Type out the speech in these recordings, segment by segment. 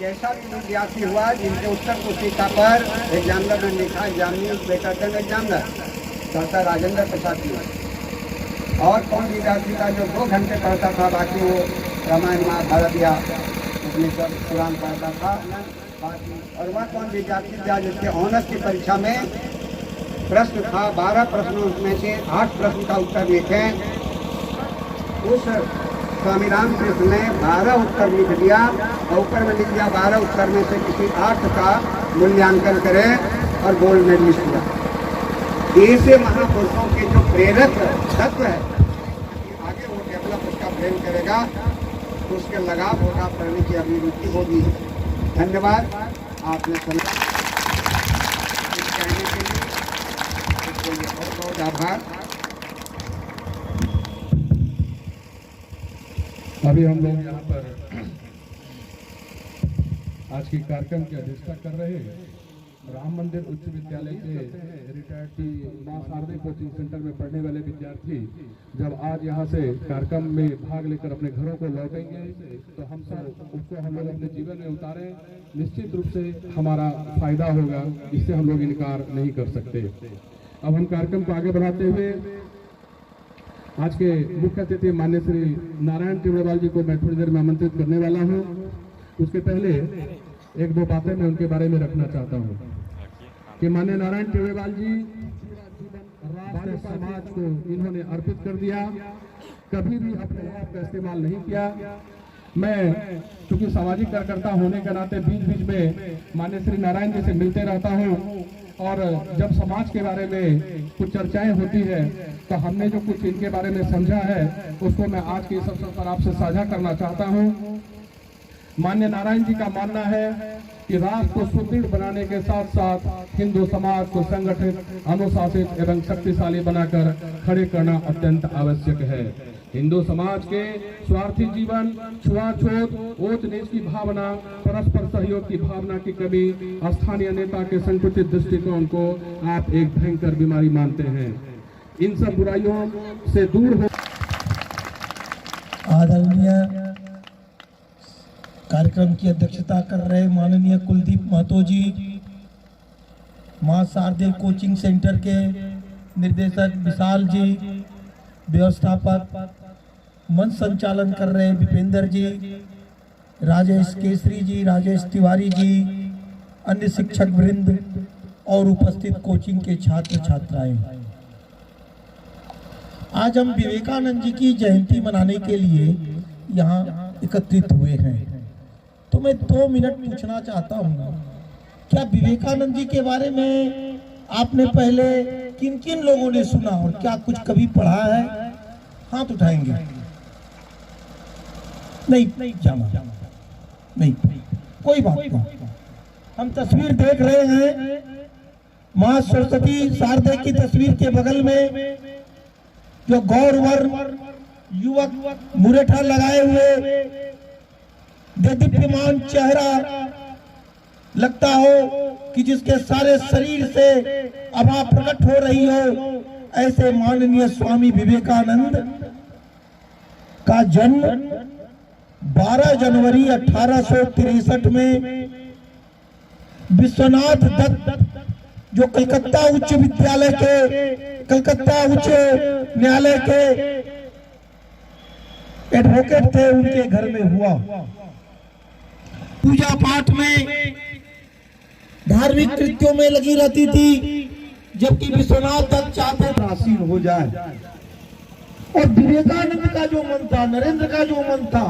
जैसा भी विद्यार्थी हुआ जिनके उत्तर पुस्तिका पर एग्जामिनर ने लिखा examining better than examiner doctor Rajendra Prasad ji, और कौन विद्यार्थी था जो 2 घंटे पढ़ता था, बाकी वो रामायण महाभारत या उपनिषद पुराण पढ़ता था बाकी। और वह कौन विद्यार्थी था जिसके ऑनर्स की परीक्षा में प्रश्न था 12 प्रश्नों में से 8 प्रश्न का उत्तर लिखें। उस स्वामी रामकृष्ण ने 12 उत्तर लिख दिया और ऊपर में लिख दिया 12 उत्तर में से किसी 8 का मूल्यांकन करें और गोल्ड मेडलिस्ट हुआ। ऐसे महापुरुषों के जो प्रेरक तत्व है आगे वो डेवलप उसका ब्रेन करेगा तो उसके लगाव होगा, पढ़ने की अभिरुचि होगी। धन्यवाद आपने सुना कहने के लिए, इसके लिए बहुत बहुत आभार। अभी हम लोग यहाँ पर आज के कार्यक्रम की अध्यक्षता कर रहे हैं राम मंदिर उच्च विद्यालय के रिटायर्ड मां शारदे कोचिंग सेंटर में पढ़ने वाले विद्यार्थी जब आज यहाँ से कार्यक्रम में भाग लेकर अपने घरों को लौटेंगे तो हम सब उसको हम लोग अपने जीवन में उतारें, निश्चित रूप से हमारा फायदा होगा, इससे हम लोग इनकार नहीं कर सकते। अब हम कार्यक्रम को आगे बढ़ाते हुए आज के मुख्य अतिथि माननीय श्री नारायण टिवड़ेवाल जी को मैं थोड़ी देर में आमंत्रित करने वाला हूं। उसके पहले 1-2 बातें मैं उनके बारे में रखना चाहता हूं कि माननीय नारायण टिवड़ेवाल जी राष्ट्र समाज को इन्होंने अर्पित कर दिया, कभी भी अपने आप का इस्तेमाल नहीं किया। मैं चूंकि सामाजिक कार्यकर्ता होने के नाते बीच बीच में माननीय श्री नारायण जी से मिलते रहता हूँ और जब समाज के बारे में कुछ चर्चाएं होती है तो हमने जो कुछ इनके बारे में समझा है उसको मैं आज के इस अवसर पर आपसे साझा करना चाहता हूं। माननीय नारायण जी का मानना है कि राष्ट्र को सुदृढ़ बनाने के साथ साथ हिंदू समाज को संगठित, अनुशासित एवं शक्तिशाली बनाकर खड़े करना अत्यंत आवश्यक है। हिंदू समाज के स्वार्थी जीवन, छुआछूत, ऊंच नीच की भावना, परस्पर सहयोग की भावना की कमी, स्थानीय नेता के संकुचित दृष्टिकोण को आप एक भयंकर बीमारी मानते हैं। इन सब बुराइयों से दूर हो। आदरणीय कार्यक्रम की अध्यक्षता कर रहे माननीय कुलदीप महतो जी, मां शारदे कोचिंग सेंटर के निर्देशक विशाल जी, व्यवस्थापक मंच संचालन कर रहे विपेंद्र जी, राजेश केसरी जी, राजेश तिवारी जी, अन्य शिक्षक वृंद और उपस्थित कोचिंग के छात्र छात्राएं, आज हम विवेकानंद जी की जयंती मनाने के लिए यहाँ एकत्रित हुए हैं। तो मैं 2 मिनट पूछना चाहता हूँ, क्या विवेकानंद जी के बारे में आपने पहले किन किन लोगों ने सुना और क्या कुछ कभी पढ़ा है? हाथ उठाएंगे। नहीं जाना, नहीं, कोई बात नहीं। हम तस्वीर देख रहे हैं, मां सरस्वती शारदे की तस्वीर के बगल में जो गौरवर युवक मुरेठा लगाए हुए दीप्यमान चेहरा लगता हो कि जिसके सारे शरीर से आभा प्रकट हो रही हो, ऐसे माननीय स्वामी विवेकानंद का जन्म 12 जनवरी 1863 में विश्वनाथ दत्त जो कलकत्ता उच्च विद्यालय के, कलकत्ता उच्च न्यायालय के एडवोकेट थे, उनके घर में हुआ। पूजा पाठ में धार्मिक कृत्यों में लगी रहती थी, जबकि विश्वनाथ दत्त चाहते प्राचीन हो जाए। और विवेकानंद का जो मन था, नरेंद्र का जो मन था,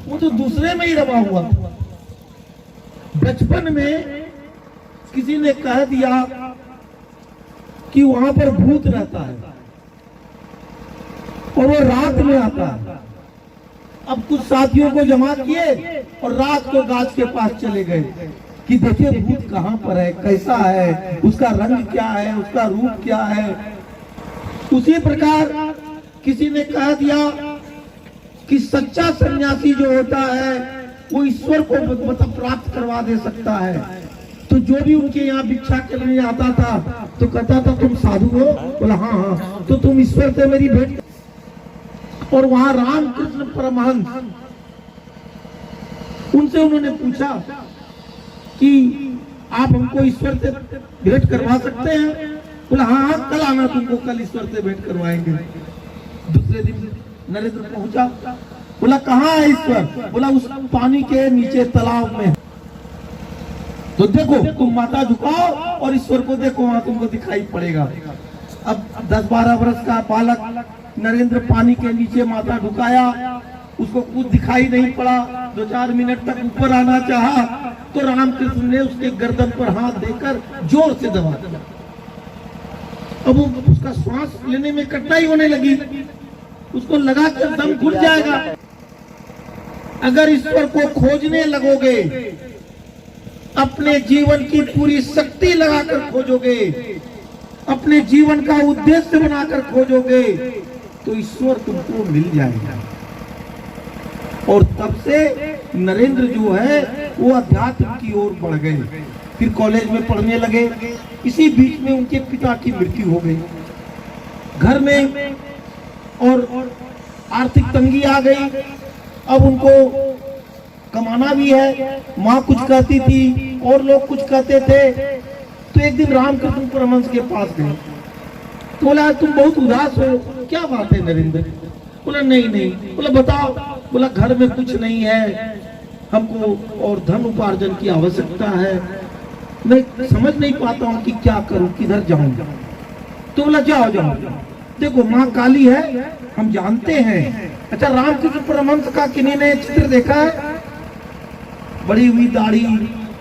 वो तो दूसरे में ही रवा हुआ था। बचपन में किसी ने कह दिया कि वहां पर भूत रहता है और वो रात में आता है। अब कुछ साथियों को जमा किए और रात को गाछ के पास चले गए कि देखिए भूत कहाँ पर है, कैसा है, उसका रंग क्या है, उसका रूप क्या है। उसी प्रकार किसी ने कह दिया कि सच्चा सन्यासी जो होता है वो ईश्वर को मतलब प्राप्त करवा दे सकता है। तो जो भी उनके यहाँ भिक्षा करने आता था तो कहता था तुम साधु हो? बोला हाँ हाँ, तो तुम ईश्वर से मेरी भेंट। और वहां रामकृष्ण परमहंस, उनसे उन्होंने पूछा कि आप हमको ईश्वर से भेंट करवा सकते हैं? बोला हाँ हाँ, कल आना, तुमको कल ईश्वर से भेंट करवाएंगे। दूसरे दिन नरेंद्र पहुंचा, बोला कहाँ है ईश्वर? बोला उस पानी के नीचे तालाब में। तो देखो तुम माथा झुकाओ और ईश्वर को देखो, वहां तुमको दिखाई पड़ेगा। अब 10-12 वर्ष का बालक नरेंद्र पानी के नीचे माथा झुकाया, उसको कुछ दिखाई नहीं पड़ा। 2-4 मिनट तक ऊपर आना चाहा तो रामकृष्ण ने उसके गर्दन पर हाथ देकर जोर से दबा दिया। अब उसका श्वास लेने में कठिनाई होने लगी, उसको लगा कि दम घुट जाएगा। अगर ईश्वर को खोजने लगोगे, अपने जीवन की पूरी शक्ति लगाकर खोजोगे, अपने जीवन का उद्देश्य बनाकर खोजोगे, तो ईश्वर तुमको मिल जाएगा। और तब से नरेंद्र जो है वो अध्यात्म की ओर बढ़ गए। फिर कॉलेज में पढ़ने लगे। इसी बीच में उनके पिता की मृत्यु हो गई। घर में और आर्थिक तंगी आ गई। अब उनको कमाना भी है। माँ कुछ कहती थी और लोग कुछ कहते थे। तो एक दिन रामकृष्ण परमहंस के पास गए तो बोला तुम बहुत उदास हो, क्या बात है नरेंद्र? बोला नहीं। बोला बताओ। बोला घर में कुछ नहीं है, हमको और धन उपार्जन की आवश्यकता है, मैं समझ नहीं पाता हूँ कि क्या करूँ, किधर जाऊँ। तो बोला जाओ देखो माँ काली है, हम जानते हैं। अच्छा रामकृष्ण परमहंस का किन्हीं ने चित्र देखा है? बड़ी हुई दाढ़ी,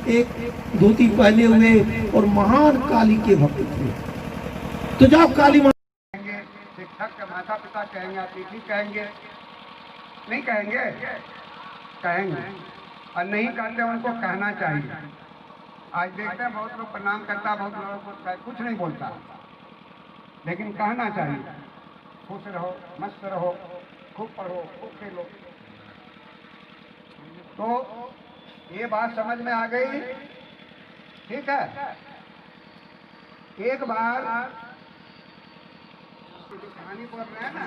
एक धोती पहने हुए और महान काली के भक्त थे। तो जाओ काली माँ। शिक्षक के माता पिता कहेंगे, अतिथि कहेंगे, नहीं कहेंगे? कहेंगे। और नहीं कहते उनको कहना चाहिए। आज देखते हैं बहुत लोग प्रणाम करता, बहुत लोगों को कुछ नहीं बोलता, लेकिन कहना चाहिए खुश रहो, मस्त रहो, खूब पढ़ो, खूब खेलो। तो ये बात समझ में आ गई? ठीक है। एक बार कहानी बोल रहे हैं ना,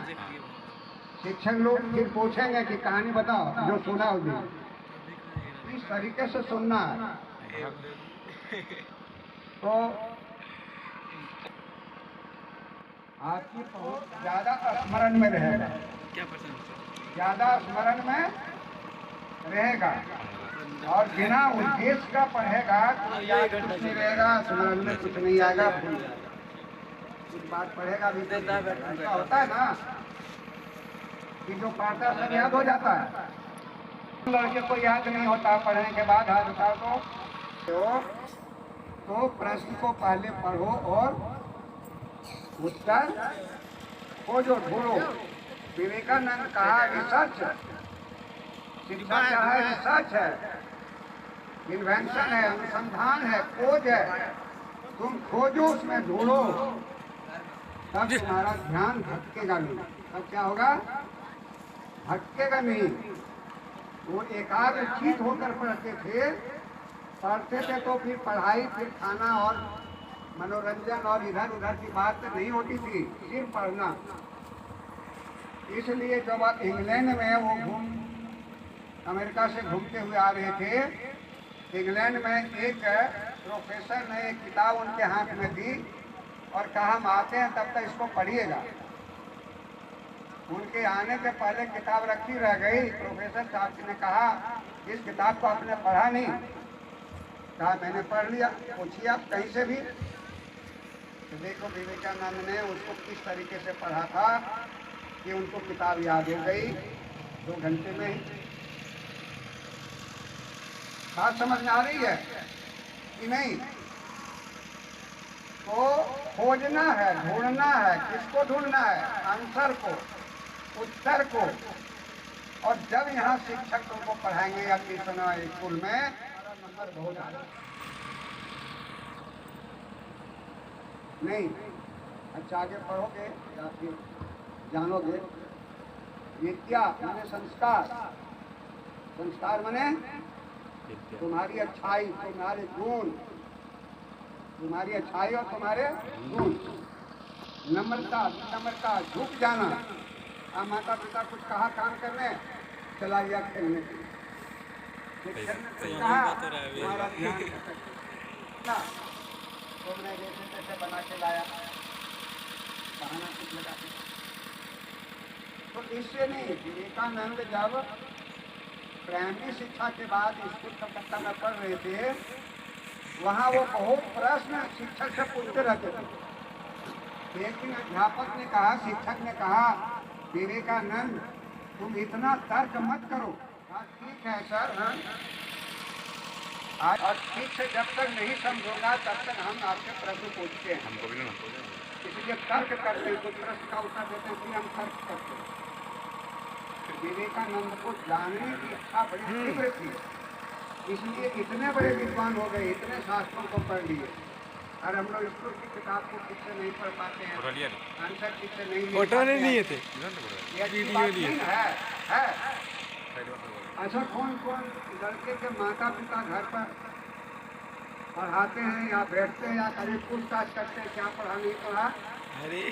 शिक्षक लोग फिर पूछेंगे कि कहानी बताओ जो सुना होगी, इस तरीके से सुनना है। तो आपकी बहुत ज्यादा स्मरण में रहेगा, ज्यादा स्मरण में रहेगा। और बिना उद्देश्य का पढ़ेगा तो याद कुछ नहीं रहेगा, स्मरण में कुछ नहीं आएगा, कुछ बात पढ़ेगा भी। ऐसा होता है ना कि जो पढ़ता सब याद हो जाता है, लड़के को याद नहीं होता पढ़ने के बाद। हाथ उठा तो प्रश्न को पहले पढ़ो और उत्तर खोजो, ढूंढो। विवेकानंद कहा रिसर्च, शिक्षा क्या है? रिसर्च है, इन्वेंशन है, अनुसंधान है, खोज है। तुम खोजो, उसमें ढूंढो, तब तुम्हारा ध्यान भटकेगा नहीं। तब क्या होगा? भटकेगा नहीं। वो एकाग्रचित होकर पढ़ते थे तो फिर पढ़ाई, फिर खाना और मनोरंजन और इधर उधर की बात नहीं होती थी, सिर्फ पढ़ना। इसलिए जब आप इंग्लैंड में वो अमेरिका से घूमते हुए आ रहे थे, इंग्लैंड में एक प्रोफेसर ने एक किताब उनके हाथ में दी और कहा हम आते हैं तब तक इसको पढ़िएगा। उनके आने से पहले किताब रखी रह गई। प्रोफेसर साहब ने कहा इस किताब को आपने पढ़ा नहीं, कहा मैंने पढ़ लिया। पूछिए आप कहीं से भी, तो देखो विवेकानंद ने उसको किस तरीके से पढ़ा था कि उनको किताब याद हो गई 2 घंटे में ही। बात समझ में आ रही है कि नहीं? तो खोजना है, ढूंढना है। किसको ढूंढना है? आंसर को, उत्तर को। और जब यहाँ शिक्षक तुमको पढ़ाएंगे या ट्यूशन स्कूल में, हमारा नंबर बहुत आएगा। नहीं, अच्छा आगे पढ़ोगे या फिर जानोगे। विद्या माने संस्कार, संस्कार माने तुम्हारी अच्छाई, तुम्हारे गुण, तुम्हारी अच्छाई और तुम्हारे गुण। नम्रता, विनम्रता, झुक जाना। माता पिता कुछ कहा काम करने, चला गया खेलने के लिए। कहा तुम्हारा ध्यान तुमने जैसे तैसे बना के लाया, बहाना कुछ लगा के। तो इससे नहीं, विवेकानंद जब प्राइमरी शिक्षा के बाद स्कूल कलकत्ता में पढ़ रहे थे, वहाँ वो बहुत प्रश्न शिक्षक से पूछते रहते थे। एक दिन अध्यापक ने कहा, शिक्षक ने कहा, विवेकानंद तुम इतना तर्क मत करो। ठीक है सर, हाँ। और ठीक से जब तक नहीं समझोगा तब तक हम आपके प्रश्न पूछते हैं, इसलिए तर्क करते हैं। कुछ प्रश्न का उत्तर देते हैं, इसलिए हम तर्क करते हैं। विवेकानंद को जानने की इच्छा बड़ी तीव्र थी, इसलिए इतने बड़े विद्वान हो गए, इतने शास्त्रों को पढ़ लिए। और हम लोग स्कूल की किताब को ठीक से नहीं पढ़ पाते हैं, आंसर ठीक से नहीं लिख पाते हैं। ये अच्छी बात नहीं है। अच्छा, कौन कौन लड़के के माता पिता घर पर पढ़ाते हैं या बैठते हैं या कभी पूछताछ करते हैं क्या पढ़ा नहीं पढ़ा? अरे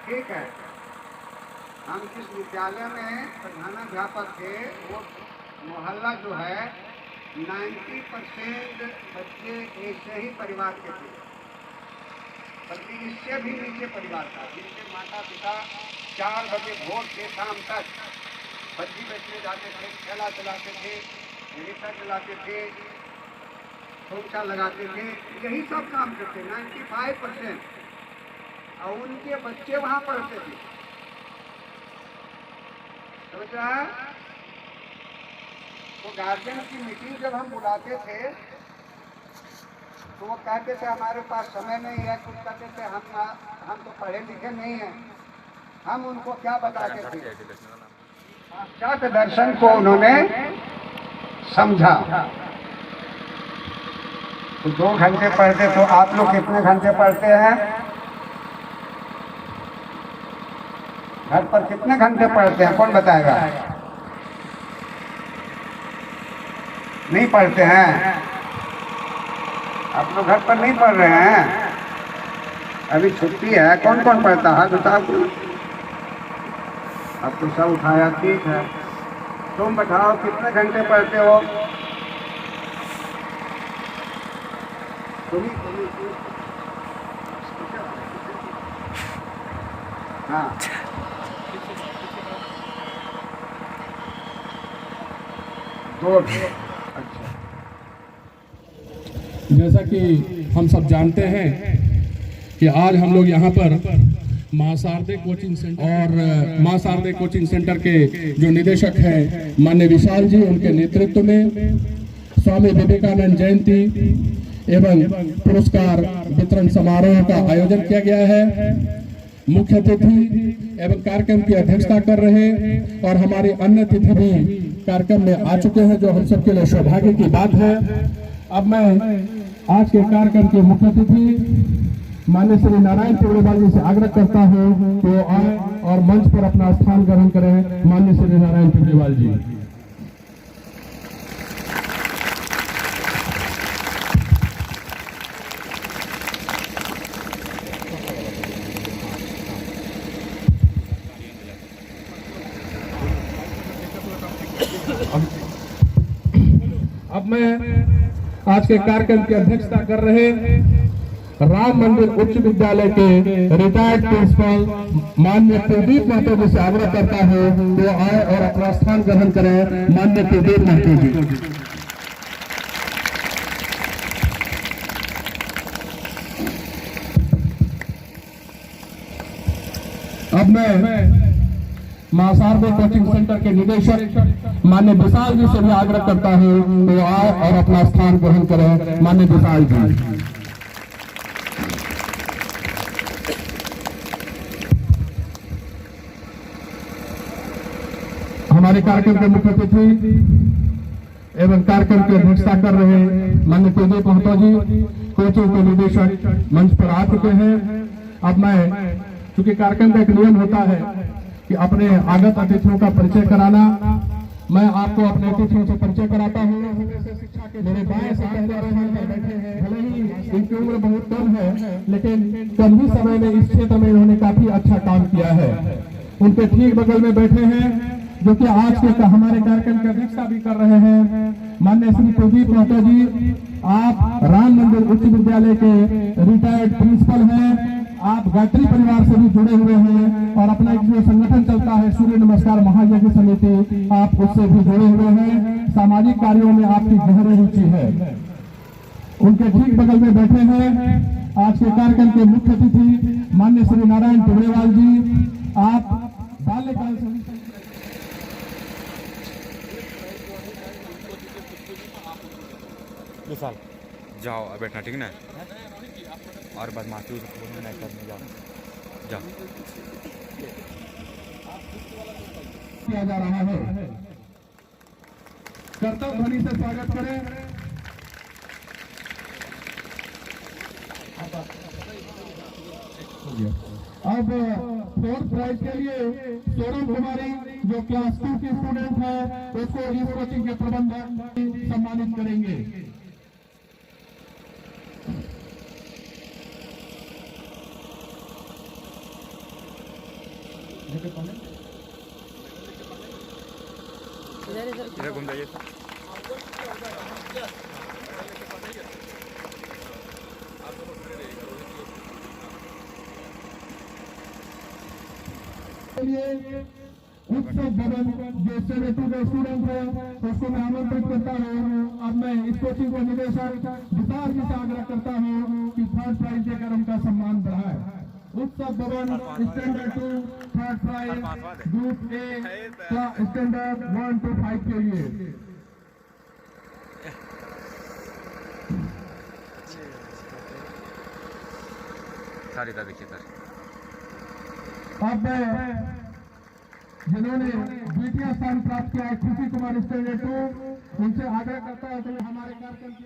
ठीक है। हम जिस विद्यालय में प्रधानाध्यापक थे, वो मोहल्ला जो है 90% बच्चे ऐसे ही परिवार के थे, बल्कि इससे भी नीचे परिवार था, जिनके माता पिता 4 बजे भोर से शाम तक बच्ची बेचने जाते थे, ठेला चलाते थे, रिक्शा चलाते थे, खोचा लगाते थे, यही सब काम करते 95%। और उनके बच्चे वहाँ पढ़ते थे। समझ रहा है? तो गार्जियन की मीटिंग जब हम बुलाते थे तो वो कहते थे हमारे पास समय नहीं है, कुछ कहते थे हम तो पढ़े लिखे नहीं हैं। हम उनको क्या बताते थे? पाश्चात्य दर्शन को उन्होंने समझा। तो 2 घंटे पढ़ते, तो आप लोग कितने घंटे पढ़ते हैं? घर पर कितने घंटे पढ़ते हैं? कौन बताएगा? नहीं पढ़ते हैं? आप लोग घर पर नहीं पढ़ रहे हैं? अभी छुट्टी है, कौन कौन पढ़ता है बताओ। अब तो सब उठाया, ठीक है। तुम बताओ कितने घंटे पढ़ते हो? हाँ, अच्छा। जैसा कि हम सब जानते हैं कि आज हम लोग यहाँ पर मां शारदे कोचिंग सेंटर और मां शारदे कोचिंग सेंटर के जो निदेशक हैं माननीय विशाल जी, उनके नेतृत्व में स्वामी विवेकानंद जयंती एवं पुरस्कार वितरण समारोह का आयोजन किया गया है। मुख्य अतिथि एवं कार्यक्रम की अध्यक्षता कर रहे और हमारे अन्य अतिथि भी कार्यक्रम में आ चुके हैं, जो हम सबके लिए सौभाग्य की बात है। अब मैं आज के कार्यक्रम के मुख्य अतिथि माननीय श्री नारायण टोलेवाल जी से आग्रह करता हूं कि वो आए और मंच पर अपना स्थान ग्रहण करें। माननीय श्री नारायण टोलेवाल जी। अब मैं आज के कार्यक्रम की अध्यक्षता कर रहे राम मंदिर उच्च विद्यालय के रिटायर्ड प्रिंसिपल माननीय कुलदीप महतो जी से आग्रह करता हूँ वो आए और अपना स्थान ग्रहण करें। माननीय कुलदीप महतो जी। अब मैं मां शारदे कोचिंग सेंटर के निदेशक माननीय विशाल जी से भी आग्रह करता हूँ वो आए और अपना स्थान ग्रहण करें। माननीय विशाल जी। हमारे कार्यक्रम के मुख्य अतिथि एवं कार्यक्रम की अध्यक्षता कर रहे माननीय कुलदीप महतो जी कोचिंग के निदेशक मंच पर आ चुके हैं। अब मैं चूंकि कार्यक्रम का एक नियम होता है कि अपने आगत अतिथियों का परिचय कराना, मैं आपको अपने अतिथियों से परिचय कराता हूँ। मेरे बाएं से बैठे हैं, भले ही इनकी उम्र बहुत कम है लेकिन कम ही समय में इस क्षेत्र में इन्होंने काफी अच्छा काम किया है। उनके ठीक बगल में बैठे हैं जो कि आज के हमारे कार्यक्रम की अध्यक्षता भी कर रहे हैं माननीय श्री कुलदीप महतो जी। आप राम मंदिर उच्च विद्यालय के रिटायर्ड प्रिंसिपल हैं। आप गायत्री परिवार से भी जुड़े हुए हैं और अपना एक जो संगठन चलता है सूर्य नमस्कार महायज्ञ समिति, आप उससे भी जुड़े हुए हैं। सामाजिक कार्यों में आपकी गहरी रुचि है। उनके ठीक बगल में बैठे हैं आज के कार्यक्रम के मुख्य अतिथि माननीय श्री नारायण टुगड़ेवाल जी। आप बाल्यकाल से विशाल जाओ बैठना, ठीक ना? और बदमाशी नहीं करने जाओ। किया जा रहा है। कर्तव्य ध्वनि से स्वागत करें। अब फोर्थ प्राइज के लिए सोनम कुमारी जो क्लास 2 की स्टूडेंट है उसको इस कोचिंग के प्रबंधक सम्मानित करेंगे। इधर घूम जाइए। उत्सव भवन जो 72 के स्टूडेंट है उसको मैं आमंत्रित करता हूँ। अब मैं इस कोचिंग के निदेशक विशाल जी से आग्रह करता हूँ कि थर्ड प्राइज देकर उनका सम्मान बढ़ाए। उत्सव भवन standard 2 third prize group A standard 1 to 5 के लिए। सारी देखिए सर। अब जिन्होंने द्वितीय स्थान प्राप्त किया है खुशी कुमार स्टैंडर्ड 2, उनसे आग्रह करता है कि हमारे कार्यक्रम की